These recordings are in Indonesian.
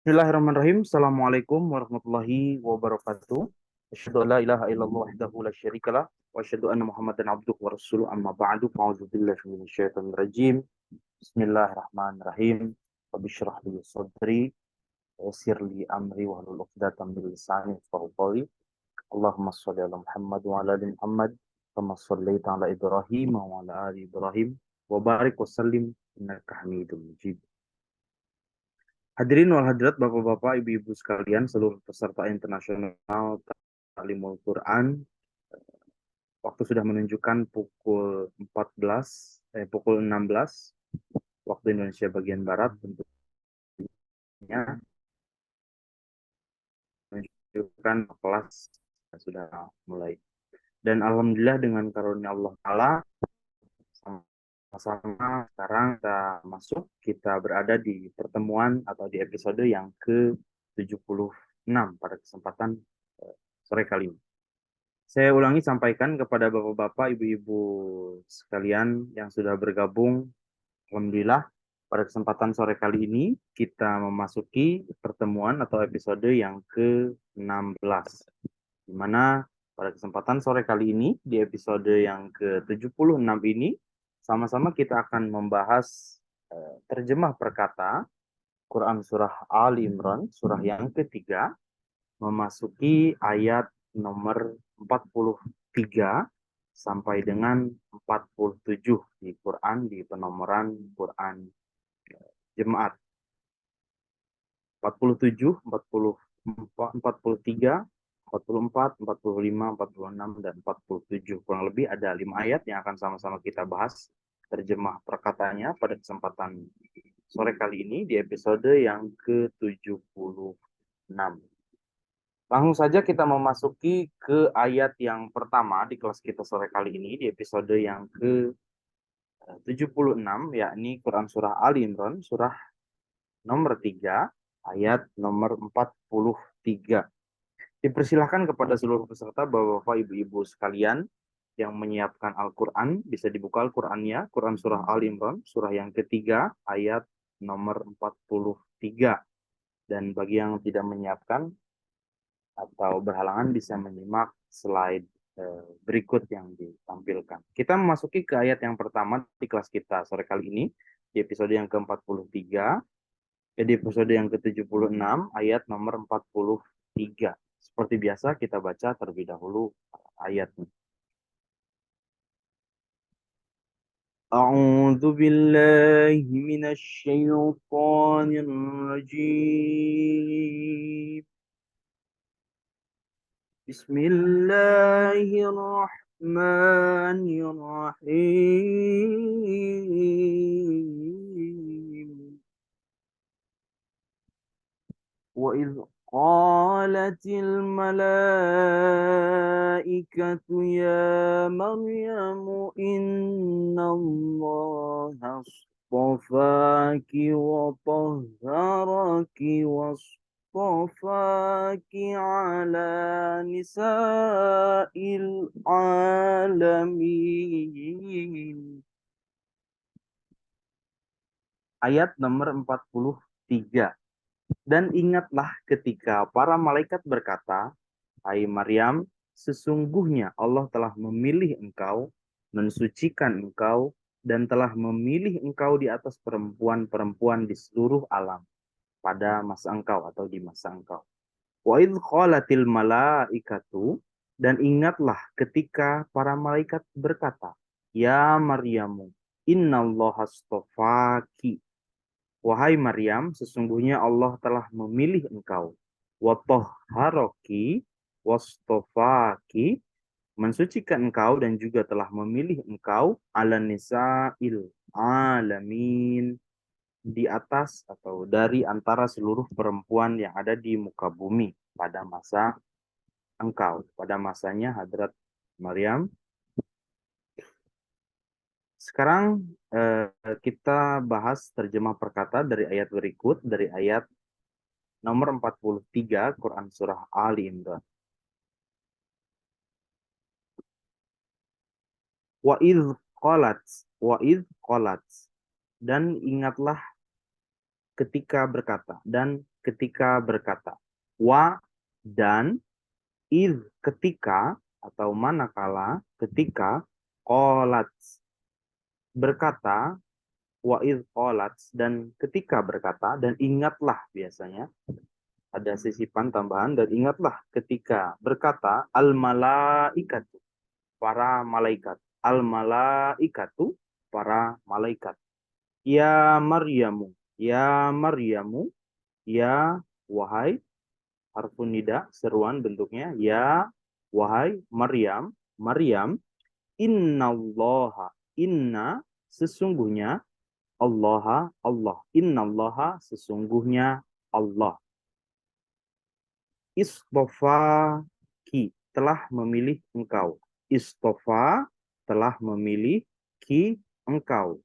Bismillahirrahmanirrahim. Assalamualaikum warahmatullahi wabarakatuh. Asyhadu an la ilaha illallah wahdahu la syarikalah wa asyhadu anna Muhammadan abduhu wa rasuluh amma ba'du. A'udzu billahi minasyaitonir rajim. Bismillahirrahmanirrahim. Rabbi shrah li sadri wa yassir li amri wa hlul 'uqdatam min lisani yafqahu qawli. Allahumma shalli ala Muhammad wa ala ali Muhammad kama shallaita ala Ibrahim wa ala ali Ibrahim wa barik wa sallim innaka Hamidum Majid. Hadirin wal hadirat, bapak-bapak, ibu-ibu sekalian, seluruh peserta internasional Ta'limul Quran, waktu sudah menunjukkan pukul 16 waktu Indonesia bagian barat, tentunya menunjukkan kelas sudah mulai. Dan alhamdulillah dengan karunia Allah Ta'ala, sama-sama sekarang kita berada di pertemuan atau di episode yang ke-76 pada kesempatan sore kali ini. Saya ulangi sampaikan kepada bapak-bapak, ibu-ibu sekalian yang sudah bergabung. Alhamdulillah, pada kesempatan sore kali ini kita memasuki pertemuan atau episode yang ke-16. Di mana pada kesempatan sore kali ini, di episode yang ke-76 ini, sama-sama kita akan membahas terjemah perkata Quran Surah Ali Imran, surah yang ketiga, memasuki ayat nomor 43 sampai dengan 47 di Quran, di penomoran Quran jemaat. 47, 44, 43, 44, 45, 46, dan 47. Kurang lebih ada 5 ayat yang akan sama-sama kita bahas terjemah perkataannya pada kesempatan sore kali ini di episode yang ke-76. Langsung saja kita memasuki ke ayat yang pertama di kelas kita sore kali ini di episode yang ke-76, yakni Quran Surah Ali Imran, surah nomor 3, ayat nomor 43. Dipersilahkan kepada seluruh peserta, bapak-bapak, ibu-ibu sekalian yang menyiapkan Al-Quran, bisa dibuka Al-Qurannya, Quran Surah Ali Imran, surah yang ketiga, ayat nomor 43. Dan bagi yang tidak menyiapkan, atau berhalangan bisa menyimak slide berikut yang ditampilkan. Kita memasuki ke ayat yang pertama di kelas kita sore kali ini, di episode yang ke-43, di episode yang ke-76, ayat nomor 43. Seperti biasa, kita baca terlebih dahulu ayatnya. A'udzu billahi minasy syaithanir rajim. Bismillahirrahmanirrahim. Wa idh qalatil malaikatu ya Maryamu innallaha astafaki wa tahharaki wastafaki ala nisa'il alamin. Ayat nomor 43. Dan ingatlah ketika para malaikat berkata, "Hai Maryam, sesungguhnya Allah telah memilih engkau, mensucikan engkau, dan telah memilih engkau di atas perempuan-perempuan di seluruh alam pada masa engkau atau di masa engkau." Wa idh qalatil malaikatu, dan ingatlah ketika para malaikat berkata, "Ya Maryamu, innallaha astafaki." Wahai Maryam, sesungguhnya Allah telah memilih engkau. Watahharoki wastofaki, mensucikan engkau dan juga telah memilih engkau ala nisa'il alamin, di atas atau dari antara seluruh perempuan yang ada di muka bumi pada masa engkau, pada masanya Hadrat Maryam. Sekarang kita bahas terjemah perkata dari ayat berikut, dari ayat nomor 43 Quran Surah Ali Imran. Wa idh qalat, wa idh qalat. Dan ingatlah ketika berkata, dan ketika berkata. Wa dan id ketika atau manakala ketika qalat berkata, wa id qalat dan ketika berkata, dan ingatlah biasanya ada sisipan tambahan, dan ingatlah ketika berkata al malaikatu para malaikat, al malaikatu para malaikat, ya Maryamu, ya Maryamu, ya wahai, harfun nida seruan bentuknya, ya wahai Maryam, Maryam, innallaha, inna sesungguhnya, Allah, Allah, innallaha sesungguhnya Allah, istofaki telah memilih engkau, istofa telah memilih ki engkau,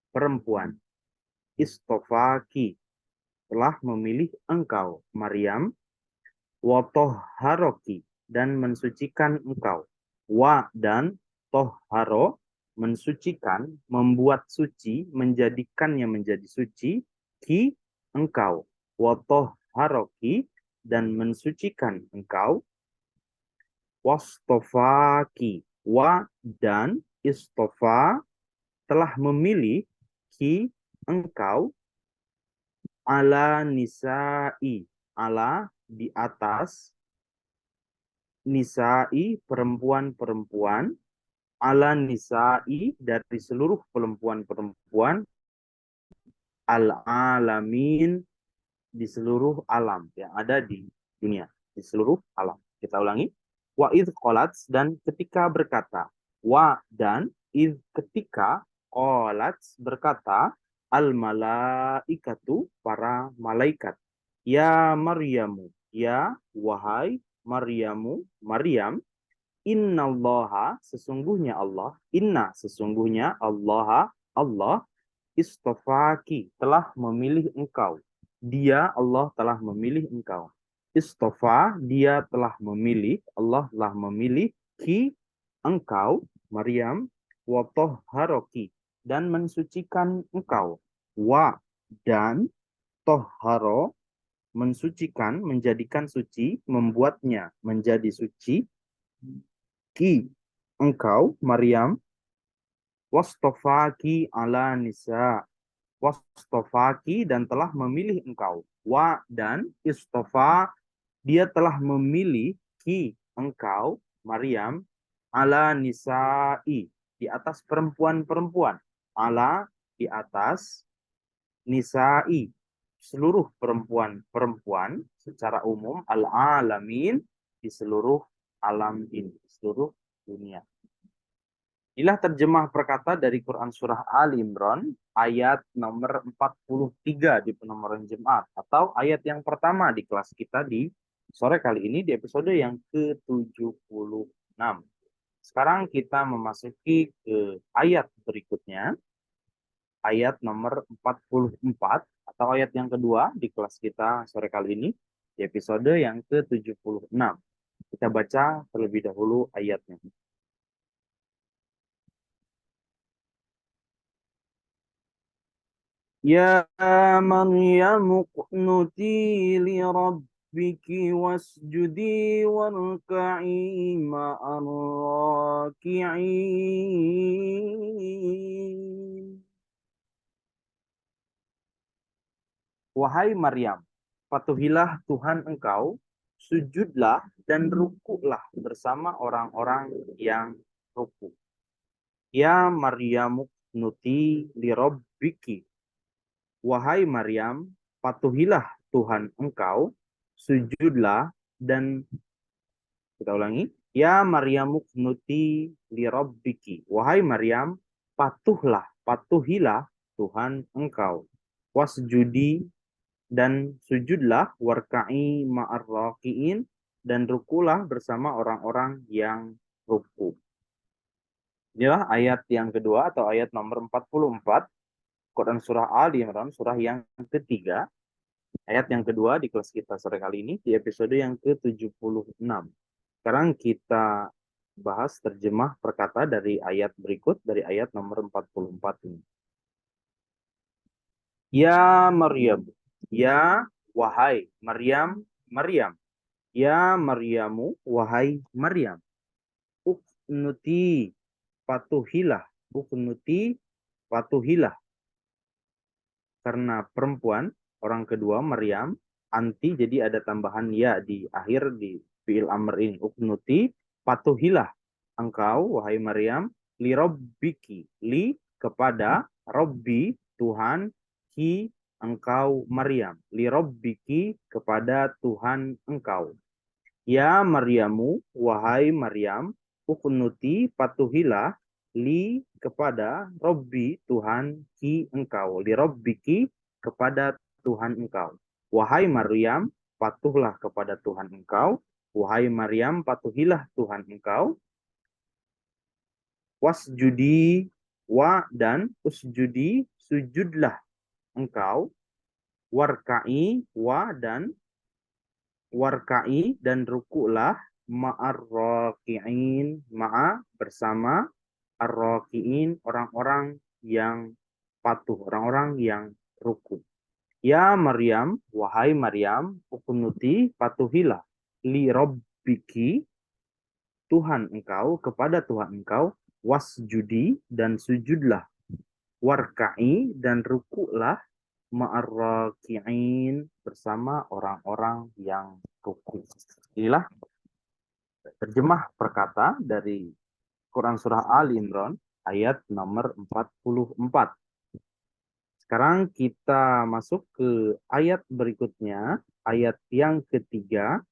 perempuan, istofaki telah memilih engkau, Maryam, watoharoki dan mensucikan engkau, wa dan toharo mensucikan, membuat suci, menjadikannya menjadi suci, ki engkau, watoharoki dan mensucikan engkau, wastofaki wa dan istofa telah memilih ki engkau, ala nisa'i ala di atas, nisa'i perempuan-perempuan, ala nisa'i dari seluruh perempuan-perempuan, al-alamin di seluruh alam yang ada di dunia, di seluruh alam. Kita ulangi. Wa idh qalat dan ketika berkata, wa dan idh ketika qalat berkata, al malaikatu para malaikat, ya Maryamu, ya wahai Maryamu, Maryam, innallaha sesungguhnya Allah, inna sesungguhnya Allah, Allah istofaki telah memilih engkau. Dia Allah telah memilih engkau. Istofa dia telah memilih, Allah telah memilih ki engkau, Maryam, wa toharoki dan mensucikan engkau. Wa dan toharo mensucikan, menjadikan suci, membuatnya menjadi suci, ki engkau Maryam, wastofaki ala nisa, wastofaki dan telah memilih engkau, wa dan istofa dia telah memilih ki engkau Maryam, ala nisa'i di atas perempuan-perempuan, ala di atas, nisa'i seluruh perempuan-perempuan secara umum, al-alamin di seluruh alam ini, seluruh dunia. Inilah terjemah perkata dari Quran Surah Ali Imran ayat nomor 43 di penomoran Jemaat, atau ayat yang pertama di kelas kita di sore kali ini di episode yang ke-76. Sekarang kita memasuki ke ayat berikutnya, ayat nomor 44 atau ayat yang kedua di kelas kita sore kali ini di episode yang ke-76. Kita baca terlebih dahulu ayatnya. Ya Maryam qunuti li rabbiki wasjudi warka'i ma'ar raki'in. Wahai Maryam, patuhilah Tuhan engkau, sujudlah dan rukuklah bersama orang-orang yang rukuk. Ya Maryam nuti li rabbiki. Wahai Maryam, patuhilah Tuhan engkau, sujudlah dan, kita ulangi, ya Maryam nuti li rabbiki. Wahai Maryam, patuhilah Tuhan engkau. Wasjudi dan sujudlah, warka'i ma'ar raki'in dan rukulah bersama orang-orang yang ruku. Inilah ayat yang kedua atau ayat nomor 44 Quran Surah Ali Imran, surah yang ketiga, ayat yang kedua di kelas kita sore kali ini di episode yang ke-76. Sekarang kita bahas terjemah perkata dari ayat berikut, dari ayat nomor 44 ini. Ya Maryam, Ya, wahai Maryam, Maryam. Ya Maryamu, wahai Maryam. Uknuti, patuhilah. Uknuti, patuhilah. Karena perempuan, orang kedua Maryam, anti, jadi ada tambahan ya di akhir di fiil amr ini. Uknuti, patuhilah engkau, wahai Maryam, li robbiki, li kepada Robbi, Tuhan, ki engkau Maryam, li robbiki kepada Tuhan engkau. Ya Maryamu, wahai Maryam, uknuti patuhilah li kepada Robbi Tuhan ki engkau, li Robbiki kepada Tuhan engkau. Wahai Maryam, patuhlah kepada Tuhan engkau. Wahai Maryam, patuhilah Tuhan engkau. Wasjudi wa dan usjudi sujudlah engkau. Warka'i wa dan warka'i dan rukulah ma'arraki'in ma'a bersama arraki'in orang-orang yang patuh, orang-orang yang ruku. Ya Maryam, wahai Maryam, ukunuti patuhilah li robbiki Tuhan engkau kepada Tuhan engkau wasjudi dan sujudlah warka'i dan rukulah ma'arraki'in bersama orang-orang yang ruku. Inilah terjemah perkata dari Quran Surah Ali Imran ayat nomor 44. Sekarang kita masuk ke ayat berikutnya, ayat yang ketiga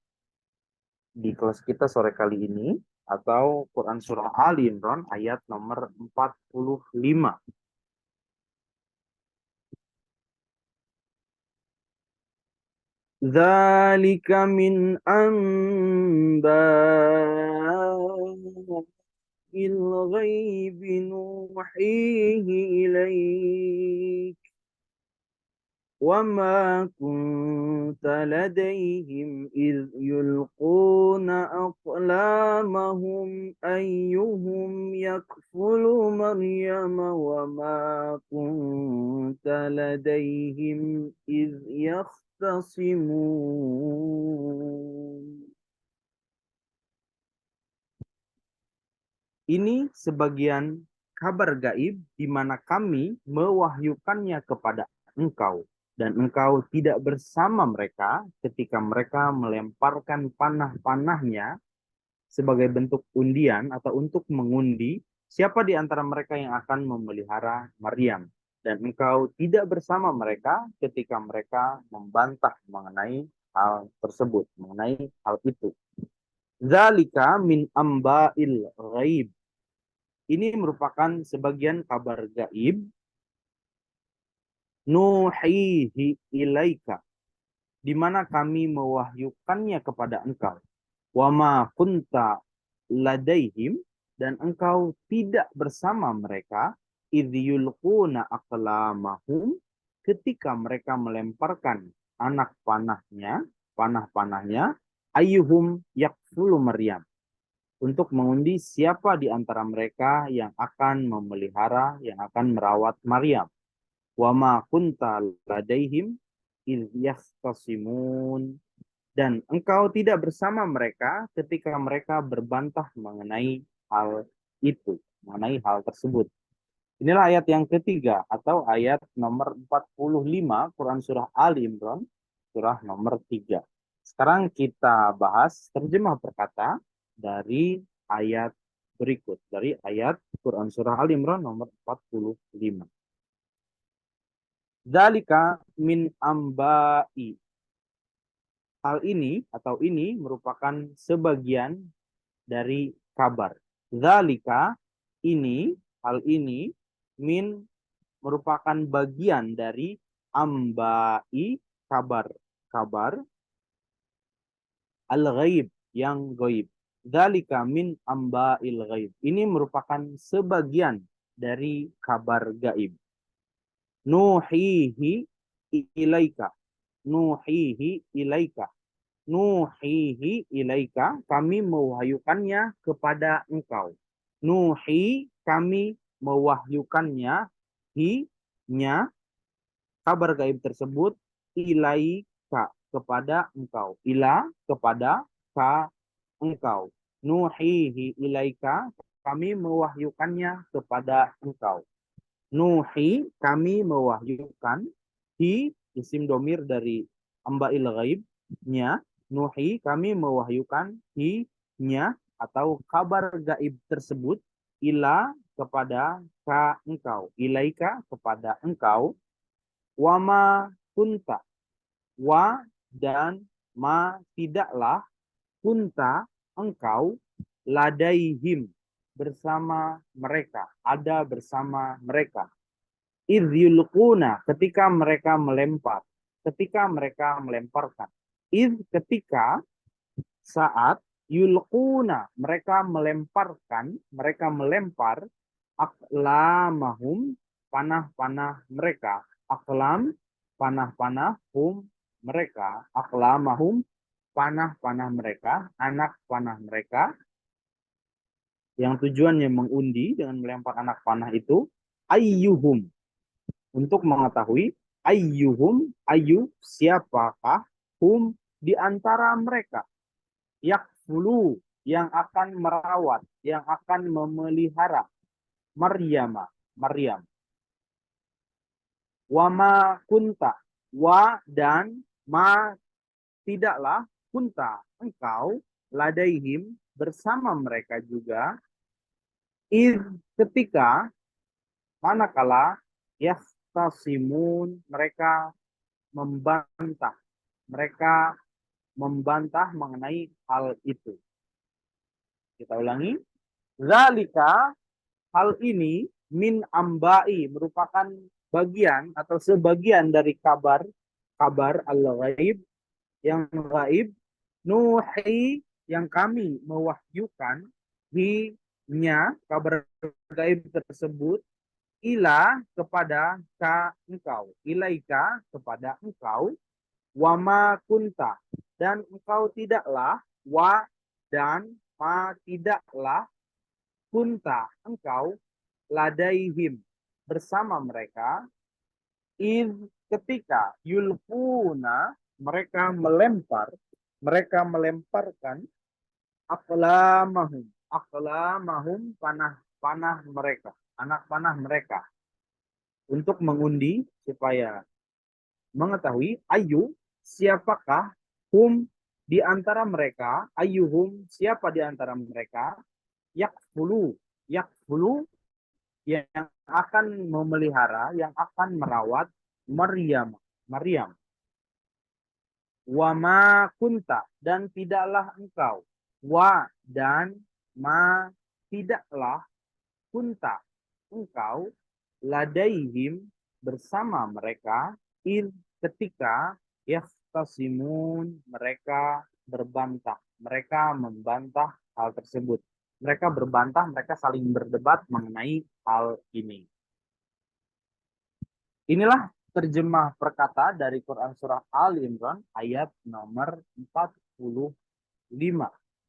di kelas kita sore kali ini, atau Quran Surah Ali Imran ayat nomor 45. Dzalika min amba'il ghaibi nuhihi ilaik وما كنت لديهم إذ يلقون أقلامهم أيهم يكفل مريم وما كنت لديهم إذ يختصمون. Ini sebagian kabar gaib di mana kami mewahyukannya kepada engkau, dan engkau tidak bersama mereka ketika mereka melemparkan panah-panahnya sebagai bentuk undian atau untuk mengundi siapa di antara mereka yang akan memelihara Maryam. Dan engkau tidak bersama mereka ketika mereka membantah mengenai hal tersebut, mengenai hal itu. Zalika min amba'il ghaib. Ini merupakan sebagian kabar gaib nuhihi ilaika, di mana kami mewahyukannya kepada engkau. Wa ma kunta ladaihim, dan engkau tidak bersama mereka idh yulquna aqlamahum, ketika mereka melemparkan anak panah-panahnya ayyuhum yakfulu Maryam, untuk mengundi siapa di antara mereka yang akan memelihara, yang akan merawat Maryam. Wa ma kunta ladaihim idh yahtasimun, dan engkau tidak bersama mereka ketika mereka berbantah mengenai hal itu, mengenai hal tersebut. Inilah ayat yang ketiga atau ayat nomor 45 Quran Surah Ali Imran, surah nomor 3. Sekarang kita bahas terjemah perkata dari ayat berikut, dari ayat Quran Surah Ali Imran nomor 45. Dzalika min amba'i. Hal ini atau ini merupakan sebagian dari kabar. Dzalika, ini, hal ini, min merupakan bagian dari amba'i, kabar al-ghaib, yang gaib. Dzalika min amba'il ghaib. Ini merupakan sebagian dari kabar gaib. Nuhihi ilaika. Nuhihi ilaika. Nuhihi ilaika, kami mewahyukannya kepada engkau. Nuhi, kami mewahyukannya, hi, nya, kabar gaib tersebut, ilaika kepada engkau. Ila kepada ka engkau. Nuhihi ilaika kami mewahyukannya kepada engkau. Nuhi kami mewahyukan. Hi isim domir dari amba'il ghaibnya. Nuhi kami mewahyukan hi nya atau kabar gaib tersebut ila kepada ka engkau. Ilaika kepada engkau. Wama kunta. Wa dan ma tidaklah kunta engkau ladaihim bersama mereka, ada bersama mereka. Idh yulquna ketika mereka melempar, ketika mereka melemparkan. Idh ketika saat yulquna mereka melemparkan, mereka melempar aqlamahum panah-panah mereka. Aqlam panah-panah hum mereka. Aqlamahum panah-panah mereka, anak panah mereka, yang tujuannya mengundi dengan melempar anak panah itu, ayyuhum, untuk mengetahui ayyuhum, ayu, siapakah, hum, di antara mereka, yakfulu, yang akan merawat, yang akan memelihara, Maryam, Maryam. Wama kunta, wa dan ma tidaklah kunta engkau ladaihim bersama mereka juga ketika manakala yastasimun mereka membantah mengenai hal itu. Kita ulangi. Zalika hal ini min ambai merupakan bagian atau sebagian dari kabar al-ghaib yang gaib, nuhi yang kami mewahyukan nya kabar gaib tersebut ila kepada ka engkau, ilaika kepada engkau, wama kunta dan engkau tidaklah, wa dan ma tidaklah, kunta engkau ladaihim bersama mereka, ketika yulquna mereka melemparkan aqlamahum panah mereka, anak panah mereka, untuk mengundi supaya mengetahui ayu siapakah, hum di antara mereka, ayyuhum siapa di antara mereka, yakfulu yang akan memelihara, yang akan merawat Maryam. Wama kunta dan tidaklah engkau, wa dan ma tidaklah, kunta engkau, ladaihim bersama mereka, ketika yahtasimun mereka membantah hal tersebut. Mereka berbantah, mereka saling berdebat mengenai hal ini. Inilah terjemah perkata dari Quran Surah Ali Imran ayat nomor 45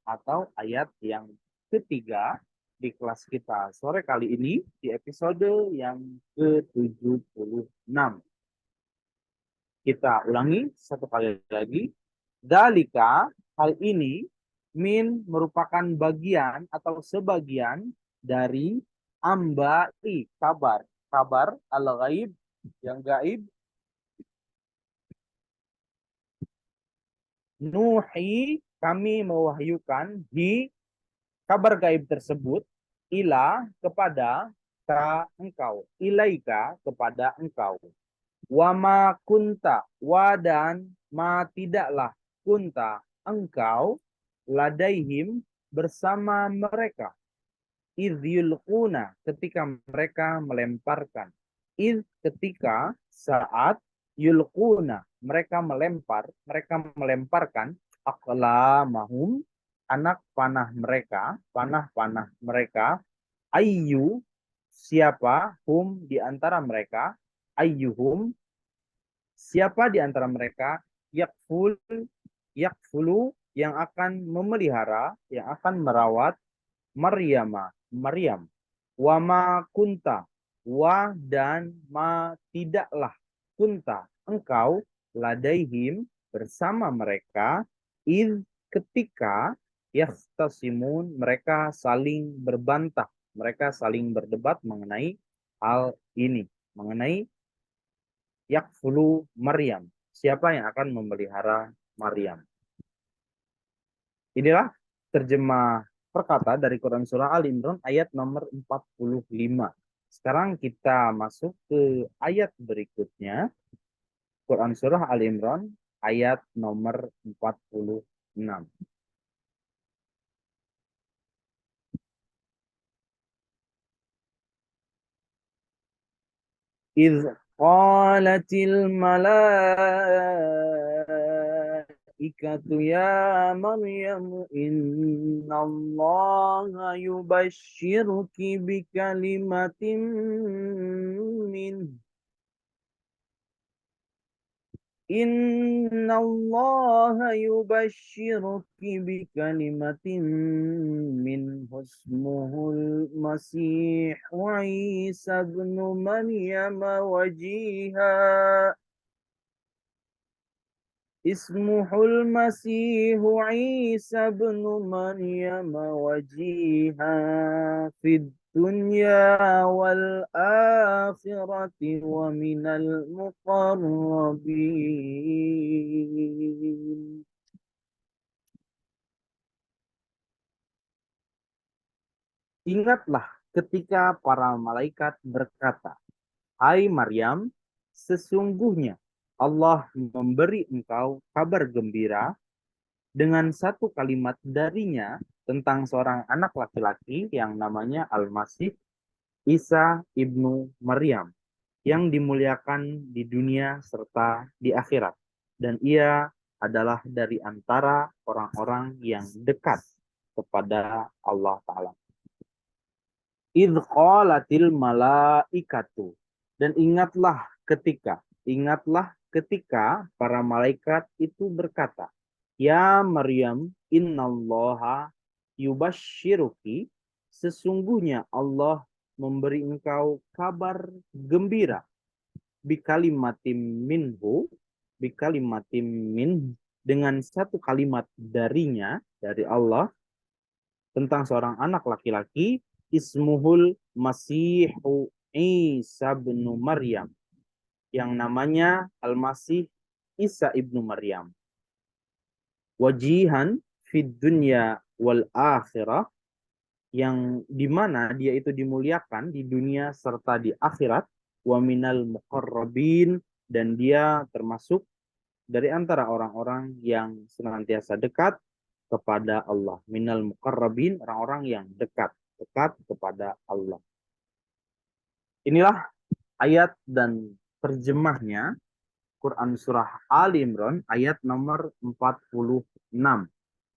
atau ayat yang ketiga di kelas kita sore kali ini di episode yang ke-76. Kita ulangi satu kali lagi. Dalika, hal ini, min merupakan bagian atau sebagian dari ambai, kabar al-ghaib yang gaib, nuhi kami mewahyukan di kabar gaib tersebut ila kepada ka engkau, ilaika kepada engkau, wama kunta wa dan ma tidaklah, kunta engkau, ladaihim bersama mereka, idh yulquna ketika mereka melemparkan, ketika saat, yulquna mereka melemparkan aqlamahum anak panah mereka, ayyu siapa, hum di antara mereka, ayyuhum siapa di antara mereka, yakfulu yang akan memelihara, yang akan merawat, Maryam. Wama kunta, wa dan ma tidaklah, kunta engkau, ladaihim bersama mereka, id ketika yahtasimun mereka saling berbantah, mereka saling berdebat mengenai hal ini, mengenai yakfulu Maryam, siapa yang akan memelihara Maryam. Inilah terjemah perkata dari Quran Surah Al Imran ayat nomor 45. Sekarang kita masuk ke ayat berikutnya. Quran Surah Al Imran ayat nomor 46. إذ قالت الملائكة يا مريم إن الله يبشرك بكلمة منه إن الله يبشرك بكلمة منه اسمه المسيح عيسى ابن مريم وجيها اسمه المسيح عيسى ابن مريم وجيها في الدنيا والآخرة ومن المقربين. Ingatlah ketika para malaikat berkata, "Hai Maryam, sesungguhnya Allah memberi engkau kabar gembira dengan satu kalimat darinya tentang seorang anak laki-laki yang namanya Al-Masih Isa ibnu Maryam yang dimuliakan di dunia serta di akhirat. Dan ia adalah dari antara orang-orang yang dekat kepada Allah Ta'ala. Idh qalatil malaikatu. Dan ingatlah ketika para malaikat itu berkata, Ya Maryam, innallaha yubashiruki, sesungguhnya Allah memberi engkau kabar gembira, bikalimatim min, dengan satu kalimat darinya, dari Allah, tentang seorang anak laki-laki, ismuhul masihu Isa bin Maryam, yang namanya Al-Masih Isa ibnu Maryam. Wajihan fid dunya wal akhirah, yang dimana dia itu dimuliakan di dunia serta di akhirat. Wa minal muqarrabin, dan dia termasuk dari antara orang-orang yang senantiasa dekat kepada Allah. Minal muqarrabin, orang-orang yang dekat kepada Allah. Inilah ayat dan terjemahnya Quran Surah Ali Imran ayat nomor 46.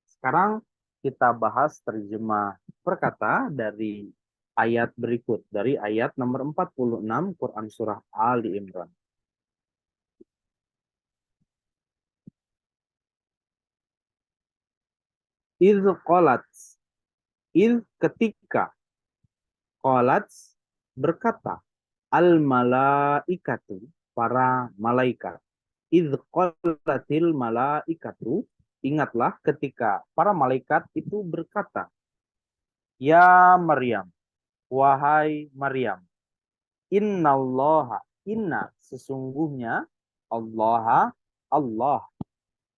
Sekarang kita bahas terjemah perkata dari ayat berikut, dari ayat nomor 46 Quran Surah Ali Imran. Idh qalat, idh ketika, qalat berkata, al malaikatu, para malaikat. Idh qalatil malaikatu, ingatlah ketika para malaikat itu berkata, Ya Maryam, wahai Maryam, innallaha, inna sesungguhnya, Allah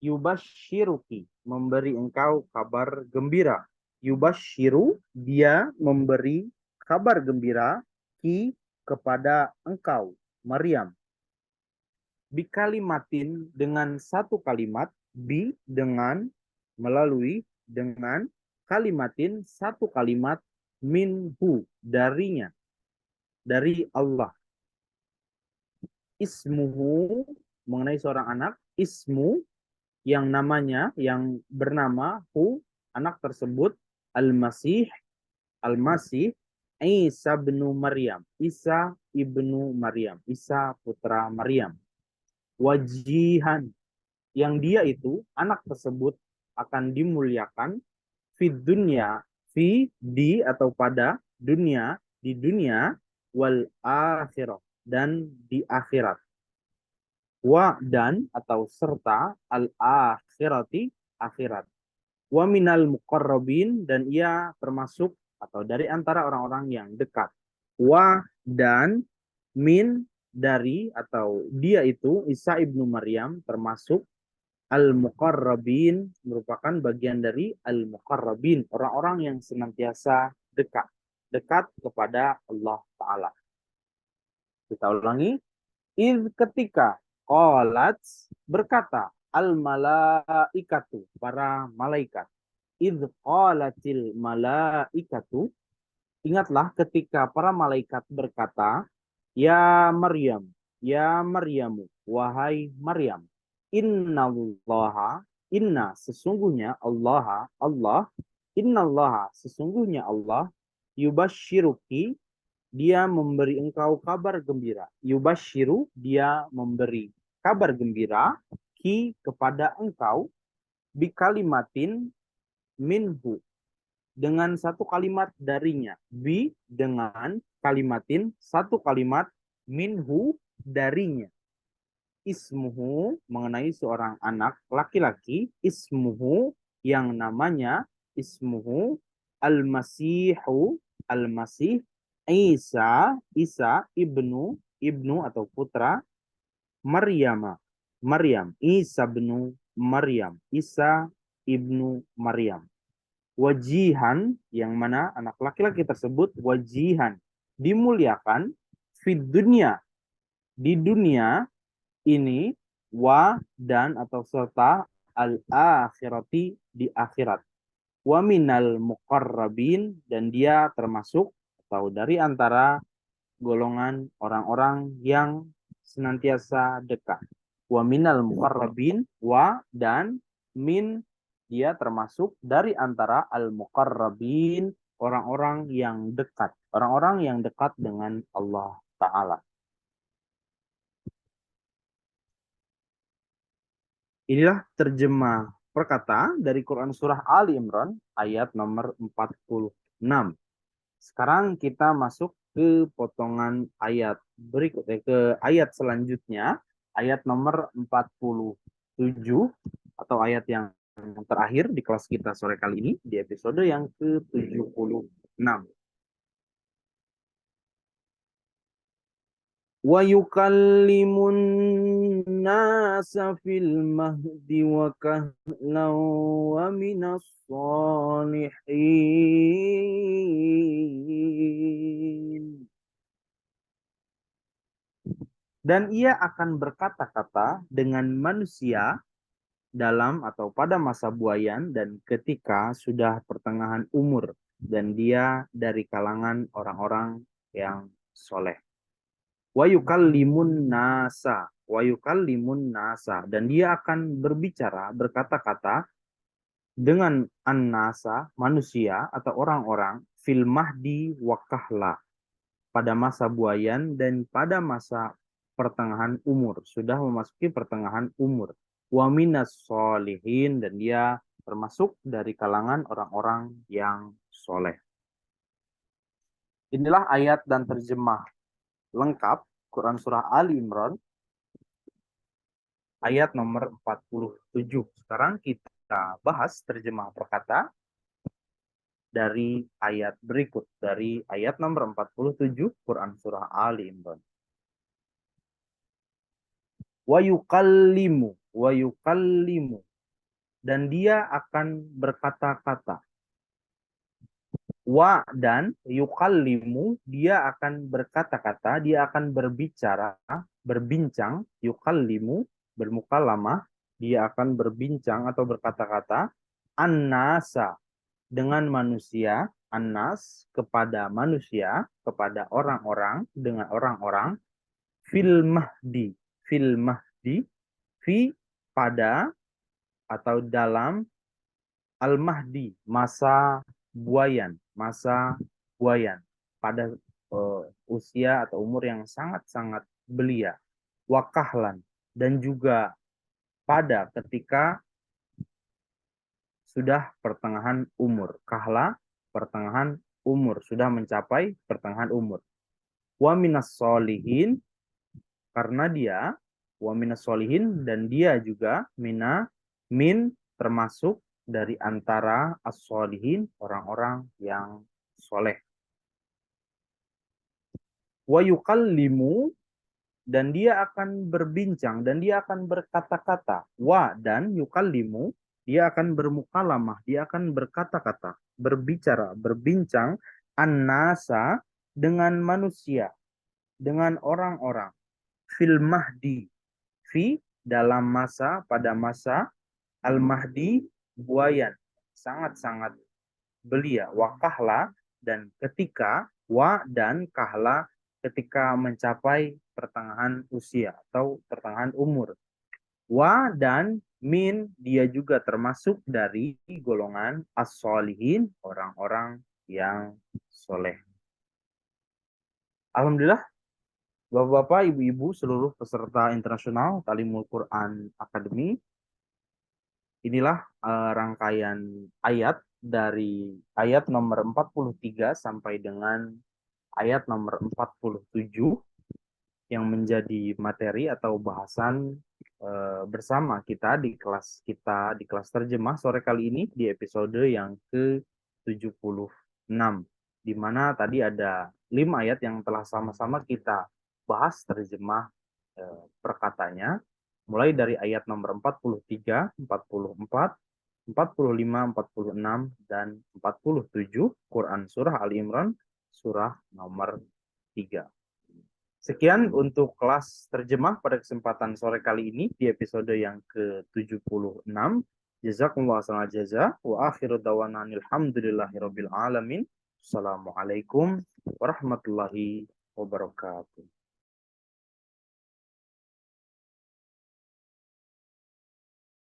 yubashiruki memberi engkau kabar gembira. Yubashiru, dia memberi kabar gembira ki kepada engkau Maryam. Bikalimatin, dengan satu kalimat, dengan, melalui, dengan, kalimatin, satu kalimat, minhu, darinya, dari Allah. Ismuhu, mengenai seorang anak, ismu, yang namanya, yang bernama, anak tersebut, Al-Masih, Isa bin Maryam, Isa ibnu Maryam, Isa putra Maryam. Wajihan, yang dia itu, anak tersebut akan dimuliakan, fid dunya, di atau pada dunia, di dunia, wal akhirah, dan di akhirat. Wa dan atau serta al-akhirati akhirat. Wa minal muqarrabin dan ia termasuk atau dari antara orang-orang yang dekat. Wa dan min dari atau dia itu Isa ibnu Maryam termasuk al-muqarrabin merupakan bagian dari al-muqarrabin, orang-orang yang senantiasa dekat, dekat kepada Allah Ta'ala. Kita ulangi, ketika qalat berkata al-malaikatu, para malaikat. Qalatil malaikatu, ingatlah ketika para malaikat berkata, ya Maryam, ya Maryamu, wahai Maryam, innallaha, inna sesungguhnya Allah, innallaha sesungguhnya Allah, yubashiruki dia memberi engkau kabar gembira. Yubashiru dia memberi kabar gembira ki kepada engkau bikalimatin minhu dengan satu kalimat darinya. Bi dengan kalimatin satu kalimat minhu darinya. Ismuhu mengenai seorang anak laki-laki, ismuhu yang namanya ismuhu al-masihu al-masih Isa ibnu atau putra Maryam Isa ibnu Maryam Isa ibnu Maryam wajihan yang mana anak laki-laki tersebut wajihan dimuliakan fid dunia di dunia ini wa dan atau serta al akhirati di akhirat wa minal muqarrabin dan dia termasuk atau dari antara golongan orang-orang yang senantiasa dekat. Wa minal muqarrabin wa dan min dia termasuk dari antara al muqarrabin orang-orang yang dekat, orang-orang yang dekat dengan Allah Ta'ala. Inilah terjemah perkata dari Quran Surah Ali Imran ayat nomor 46. Sekarang kita masuk ke potongan ayat berikutnya, ke ayat selanjutnya, ayat nomor 47 atau ayat yang terakhir di kelas kita sore kali ini, di episode yang ke-76. Wa yukallimun nasa fil mahdi wa kahlan wa minas salihin. Dan ia akan berkata-kata dengan manusia dalam atau pada masa buayan dan ketika sudah pertengahan umur dan dia dari kalangan orang-orang yang soleh. Wa yukallimun nasa dan dia akan berbicara berkata-kata dengan an-nasa manusia atau orang-orang fil mahdi wa kahla pada masa buayan dan pada masa pertengahan umur, sudah memasuki pertengahan umur. Wa minas solihin dan dia termasuk dari kalangan orang-orang yang soleh. Inilah ayat dan terjemah lengkap Quran Surah Ali Imran ayat nomor 47. Sekarang kita bahas terjemah perkata dari ayat berikut, dari ayat nomor 47 Quran Surah Ali Imran. Wa yukallimu dan dia akan berkata-kata. Wa dan yukallimu dia akan berkata-kata, dia akan berbicara, berbincang, yukallimu bermukalamah, dia akan berbincang atau berkata-kata an-nasa dengan manusia, an-nas kepada manusia, kepada orang-orang, dengan orang-orang fil mahdi fi pada atau dalam al-mahdi masa buayan pada usia atau umur yang sangat-sangat belia, wakahlan dan juga pada ketika sudah pertengahan umur, kahla pertengahan umur, sudah mencapai pertengahan umur. Wa minas solihin karena dia wa minas solihin, dan dia juga min termasuk dari antara as-solihin, orang-orang yang soleh. Wa yukallimu, dan dia akan berbincang dan dia akan berkata-kata. Wa dan yukallimu, dia akan bermukalamah, dia akan berkata-kata, berbicara, berbincang annasa, dengan manusia, dengan orang-orang, fil mahdi, fi dalam masa, pada masa, al mahdi buayan, sangat-sangat belia, wa kahla, dan ketika, wa dan kahla, ketika mencapai pertengahan usia atau pertengahan umur. Wa dan min, dia juga termasuk dari golongan as-solihin, orang-orang yang soleh. Alhamdulillah, Bapak-bapak, ibu-ibu, seluruh peserta internasional Talimul Quran Academy, inilah rangkaian ayat dari ayat nomor 43 sampai dengan ayat nomor 47 yang menjadi materi atau bahasan bersama kita di kelas terjemah sore kali ini di episode yang ke-76, di mana tadi ada 5 ayat yang telah sama-sama kita bahas terjemah perkatanya, mulai dari ayat nomor 43, 44, 45, 46, dan 47 Quran Surah Ali Imran, surah nomor 3. Sekian untuk kelas terjemah pada kesempatan sore kali ini di episode yang ke-76. Jazakumullah khairal jaza wa akhiru dawana alhamdulillahirabbil alamin. Assalamualaikum warahmatullahi wabarakatuh.